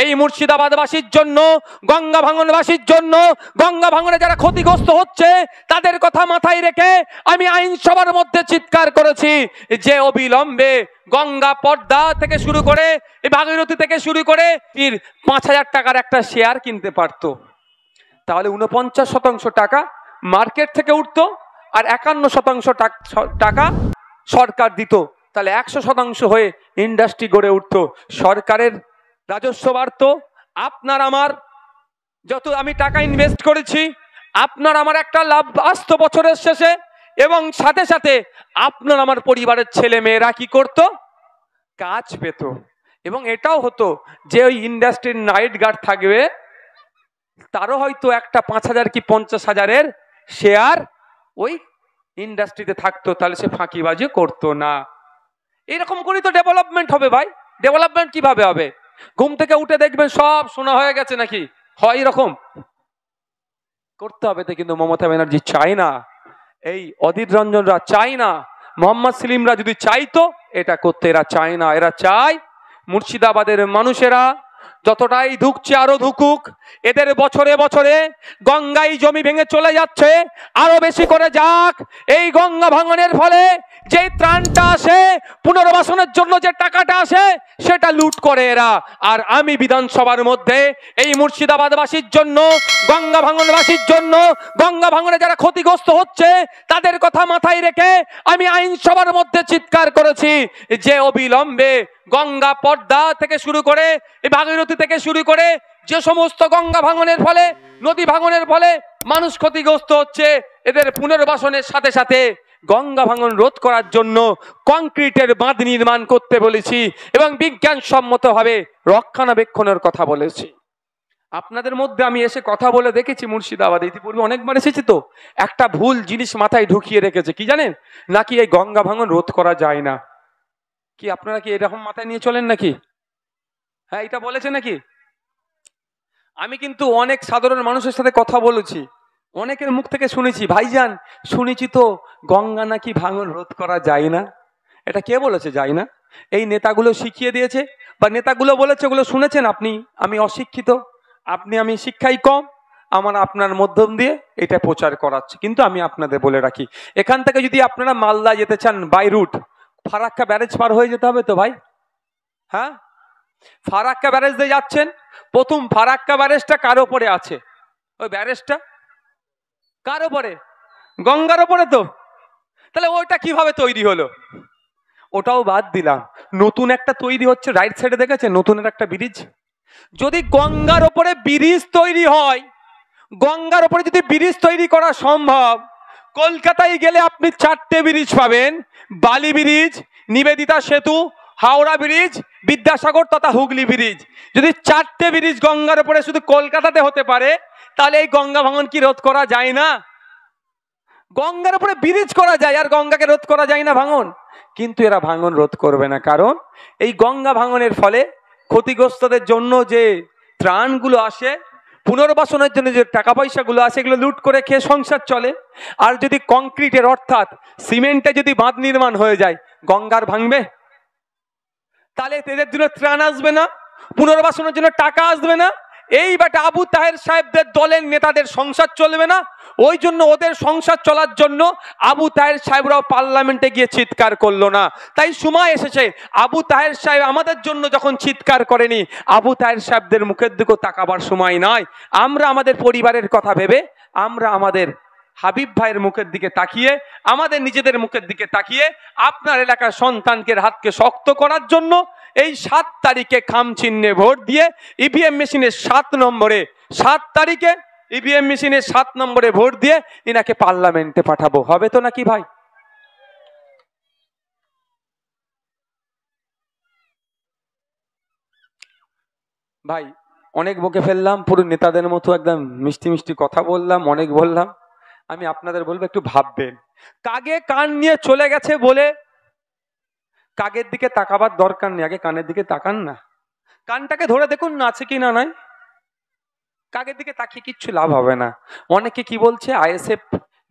এই মুর্শিদাবাদবাসীর জন্য, গঙ্গা ভাঙনবাসীর জন্য, গঙ্গা ভাঙনে যারা ক্ষতিগ্রস্ত হচ্ছে তাদের কথা মাথায় রেখে আমি আইনসভার মধ্যে চিৎকার করেছি যে অবিলম্বে গঙ্গা পদ্মা থেকে শুরু করে ভাগীরথী থেকে শুরু করে 5,000 টাকার একটা শেয়ার কিনতে পারতো, তাহলে 49% টাকা মার্কেট থেকে উঠতো আর 51% টাকা সরকার দিত, তাহলে 100% হয়ে ইন্ডাস্ট্রি গড়ে উঠতো, সরকারের রাজস্ব বাড়তো। আপনার আমার যত আমি টাকা ইনভেস্ট করেছি আপনার আমার একটা লাভ আসতো বছরের শেষে, এবং সাথে সাথে আপনার আমার পরিবারের ছেলে মেয়েরা কি করত, কাজ পেত। এবং এটাও হতো যে ওই ইন্ডাস্ট্রির নাইট গার্ড থাকবে তারও হয়তো একটা 5,000 কি 50,000-এর শেয়ার ওই ইন্ডাস্ট্রিতে থাকতো, তাহলে সে ফাঁকিবাজি করতো না। এরকম করেই তো ডেভেলপমেন্ট হবে ভাই। ডেভেলপমেন্ট কিভাবে হবে? ঘুম থেকে উঠে দেখবেন সব শোনা হয়ে গেছে নাকি? হয় এরকম? করতে হবে তো, কিন্তু মমতা ব্যানার্জি চায় না, এই অধীর রঞ্জনরা চায় না, মোহাম্মদ সেলিমরা যদি চাইতো এটা করতে, এরা চায় না। এরা চায় মুর্শিদাবাদের মানুষেরা যতটাই ধুকছে আরো ধুকুক, এদের বছরে বছরে গঙ্গায় জমি ভেঙে চলে যাচ্ছে, আরো বেশি করে যাক। এই গঙ্গা ভাঙনের ফলে যে ত্রাণটা আসে, পুনর্বাসনের জন্য যে টাকাটা আসে, সেটা লুট করে এরা। আর আমি বিধানসভার মধ্যে এই মুর্শিদাবাদবাসীর জন্য, গঙ্গা ভাঙনবাসীর জন্য, গঙ্গা ভাঙনে যারা ক্ষতিগ্রস্ত হচ্ছে তাদের কথা মাথায় রেখে আমি আইনসভার মধ্যে চিৎকার করেছি যে অবিলম্বে গঙ্গা পদ্মা থেকে শুরু করে ভাগীরথী থেকে শুরু করে যে সমস্ত গঙ্গা ভাঙনের ফলে, নদী ভাঙনের ফলে মানুষ ক্ষতিগ্রস্ত হচ্ছে, এদের পুনর্বাসনের সাথে সাথে গঙ্গা ভাঙন রোধ করার জন্য কংক্রিটের বাঁধ নির্মাণ করতে বলেছি এবং বিজ্ঞানসম্মতভাবে রক্ষণাবেক্ষণের কথা বলেছি। আপনাদের মধ্যে আমি এসে কথা বলে দেখেছি মুর্শিদাবাদে, ইতিপূর্বে অনেকবার এসেছি, তো একটা ভুল জিনিস মাথায় ঢুকিয়ে রেখেছে, কি জানেন? নাকি এই গঙ্গা ভাঙন রোধ করা যায় না। কি আপনারা কি এরকম মাথায় নিয়ে চলেন নাকি? হ্যাঁ, এটা বলেছে নাকি? আমি কিন্তু অনেক সাধারণ মানুষের সাথে কথা বলেছি, অনেকের মুখ থেকে শুনেছি, ভাইজান শুনেছি তো গঙ্গা নাকি ভাঙন রোধ করা যায় না। এটা কে বলেছে যায় না? এই নেতাগুলো শিখিয়ে দিয়েছে, বা নেতাগুলো বলেছে, ওগুলো শুনেছেন আপনি? আমি অশিক্ষিত, আমি শিক্ষাই কম, আমার আপনার মাধ্যম দিয়ে এটা প্রচার করাচ্ছে। কিন্তু আমি আপনাদের বলে রাখি, এখান থেকে যদি আপনারা মালদা যেতে চান বাই রুট, ফারাক্কা ব্যারেজ পার হয়ে যেতে হবে তো ভাই। হ্যাঁ, ফারাক্কা ব্যারেজ দিয়ে যাচ্ছেন, প্রথম ফারাক্কা ব্যারেজটা কার ওপরে আছে? ওই ব্যারেজটা কার ওপরে? গঙ্গার ওপরে তো। তাহলে ওইটা কিভাবে তৈরি হলো? ওটাও বাদ দিলাম, নতুন একটা তৈরি হচ্ছে রাইট সাইডে, দেখেছেন নতুনের একটা ব্রিজ? যদি গঙ্গার ওপরে ব্রিজ তৈরি হয়, গঙ্গার ওপরে যদি ব্রিজ তৈরি করা সম্ভব, কলকাতায় গেলে আপনি 4টে ব্রিজ পাবেন, বালি ব্রিজ, নিবেদিতা সেতু, হাওড়া ব্রিজ, বিদ্যাসাগর তথা হুগলি ব্রিজ। যদি 4টে ব্রিজ গঙ্গার ওপরে শুধু কলকাতাতে হতে পারে, তাহলে এই গঙ্গা ভাঙন কি রোধ করা যায় না? গঙ্গার উপরে ব্রিজ করা যায় আর গঙ্গাকে রোধ করা যায় না ভাঙন? কিন্তু এরা ভাঙন রোধ করবে না, কারণ এই গঙ্গা ভাঙনের ফলে ক্ষতিগ্রস্তদের জন্য যে ত্রাণগুলো আসে, পুনর্বাসনের জন্য যে টাকা পয়সাগুলো আসে, এগুলো লুট করে খেয়ে সংসার চলে। আর যদি কংক্রিটের অর্থাৎ সিমেন্টে যদি বাঁধ নির্মাণ হয়ে যায়, গঙ্গার ভাঙবে? তাহলে এদের জন্য ত্রাণ আসবে না, পুনর্বাসনের জন্য টাকা আসবে না, এই বাটা আবু তাহের সাহেবদের দলের নেতাদের সংসার চলবে না। ওই জন্য ওদের সংসার চলার জন্য আবু তাহের সাহেবরাও পার্লামেন্টে গিয়ে চিৎকার করলো না। তাই সময় এসেছে, আবু তাহের সাহেব আমাদের জন্য যখন চিৎকার করেনি, আবু তাহের সাহেবদের মুখের দিকেও তাকাবার সময় নয়। আমরা আমাদের পরিবারের কথা ভেবে, আমরা আমাদের হাবিব ভাইয়ের মুখের দিকে তাকিয়ে, আমাদের নিজেদের মুখের দিকে তাকিয়ে আপনার এলাকার সন্তানকে হাতকে শক্ত করার জন্য এই 7 তারিখে খাম চিহ্নে ভোট দিয়ে ইভিএম মেশিনের 7 নম্বরে 7 তারিখে ইভিএম মেশিনের 7 নম্বরে ভোট দিয়ে ইনাকে পার্লামেন্টে পাঠাবো। হবে তো নাকি ভাই? ভাই অনেক বকে ফেললাম, পুরো নেতাদের মতো একদম মিষ্টি মিষ্টি কথা বললাম, অনেক বললাম। আমি আপনাদের বলবো একটু ভাববেন, কাগে কান নিয়ে চলে গেছে বলে কাগের দিকে তাকাবার দরকার নেই, আগে কানের দিকে তাকান না। কানটাকে ধরে দেখুন না আছে কি না নাই। কাগের দিকে তাকিয়ে কিচ্ছু লাভ হবে না। অনেকে কি বলছে আইএসএফ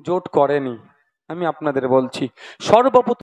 জোট করেনি, আমি আপনাদের বলছি সর্বপ্রথম